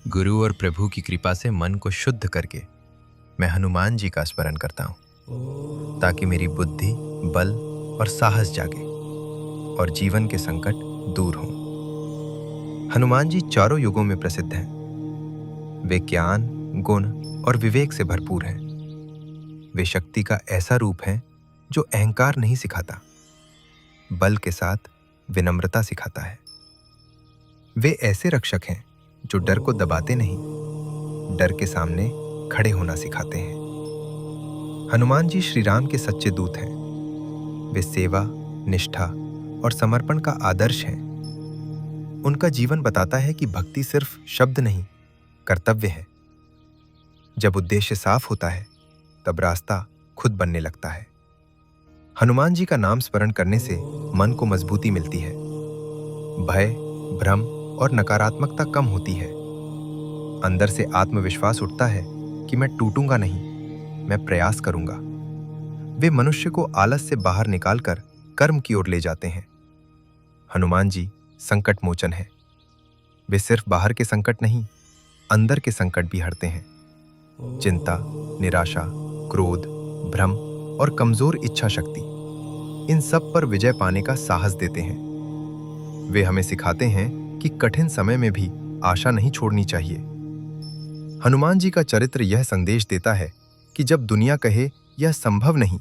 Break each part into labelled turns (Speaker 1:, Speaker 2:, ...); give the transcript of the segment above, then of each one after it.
Speaker 1: गुरु और प्रभु की कृपा से मन को शुद्ध करके मैं हनुमान जी का स्मरण करता हूँ, ताकि मेरी बुद्धि, बल और साहस जागे और जीवन के संकट दूर हों। हनुमान जी चारों युगों में प्रसिद्ध हैं। वे ज्ञान, गुण और विवेक से भरपूर हैं। वे शक्ति का ऐसा रूप हैं जो अहंकार नहीं सिखाता, बल के साथ विनम्रता सिखाता है। वे ऐसे रक्षक हैं जो डर को दबाते नहीं, डर के सामने खड़े होना सिखाते हैं। हनुमान जी श्री राम के सच्चे दूत हैं। वे सेवा, निष्ठा और समर्पण का आदर्श हैं। उनका जीवन बताता है कि भक्ति सिर्फ शब्द नहीं, कर्तव्य है। जब उद्देश्य साफ होता है, तब रास्ता खुद बनने लगता है। हनुमान जी का नाम स्मरण करने से मन को मजबूती मिलती है। भय, भ्रम और नकारात्मकता कम होती है। अंदर से आत्मविश्वास उठता है कि मैं टूटूंगा नहीं, मैं प्रयास करूंगा। वे मनुष्य को आलस से बाहर निकालकर कर्म की ओर ले जाते हैं। हनुमान जी संकट मोचन है। वे सिर्फ बाहर के संकट नहीं, अंदर के संकट भी हरते हैं। चिंता, निराशा, क्रोध, भ्रम और कमजोर इच्छा शक्ति, इन सब पर विजय पाने का साहस देते हैं। वे हमें सिखाते हैं कि कठिन समय में भी आशा नहीं छोड़नी चाहिए। हनुमान जी का चरित्र यह संदेश देता है कि जब दुनिया कहे यह संभव नहीं,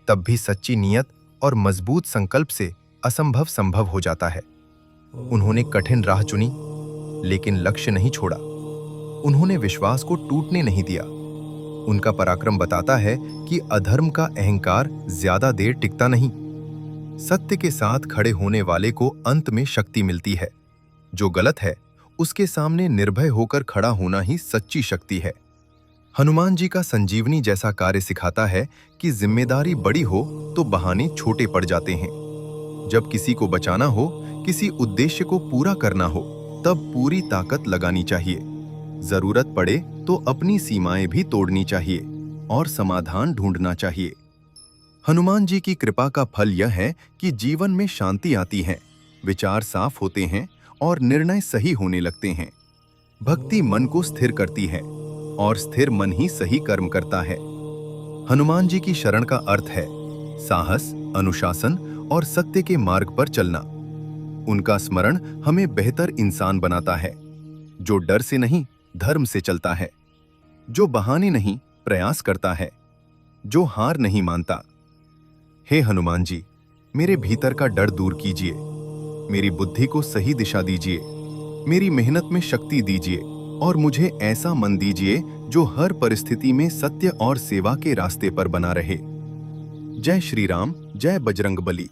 Speaker 1: तब भी सच्ची नीयत और मजबूत संकल्प से असंभव संभव हो जाता है। उन्होंने कठिन राह चुनी, लेकिन लक्ष्य नहीं छोड़ा। उन्होंने विश्वास को टूटने नहीं दिया। उनका पराक्रम बताता है कि अधर्म का अहंकार ज्यादा देर टिकता नहीं। सत्य के साथ खड़े होने वाले को अंत में शक्ति मिलती है। जो गलत है, उसके सामने निर्भय होकर खड़ा होना ही सच्ची शक्ति है। हनुमान जी का संजीवनी जैसा कार्य सिखाता है कि जिम्मेदारी बड़ी हो तो बहाने छोटे पड़ जाते हैं। जब किसी को बचाना हो, किसी उद्देश्य को पूरा करना हो, तब पूरी ताकत लगानी चाहिए। जरूरत पड़े तो अपनी सीमाएं भी तोड़नी चाहिए और समाधान ढूंढना चाहिए। हनुमान जी की कृपा का फल यह है कि जीवन में शांति आती है, विचार साफ होते हैं और निर्णय सही होने लगते हैं। भक्ति मन को स्थिर करती है और स्थिर मन ही सही कर्म करता है। हनुमान जी की शरण का अर्थ है साहस, अनुशासन और सत्य के मार्ग पर चलना। उनका स्मरण हमें बेहतर इंसान बनाता है, जो डर से नहीं, धर्म से चलता है, जो बहाने नहीं, प्रयास करता है, जो हार नहीं मानता। हे हनुमान जी, मेरे भीतर का डर दूर कीजिए, मेरी बुद्धि को सही दिशा दीजिए, मेरी मेहनत में शक्ति दीजिए और मुझे ऐसा मन दीजिए जो हर परिस्थिति में सत्य और सेवा के रास्ते पर बना रहे। जय श्री राम, जय बजरंगबली।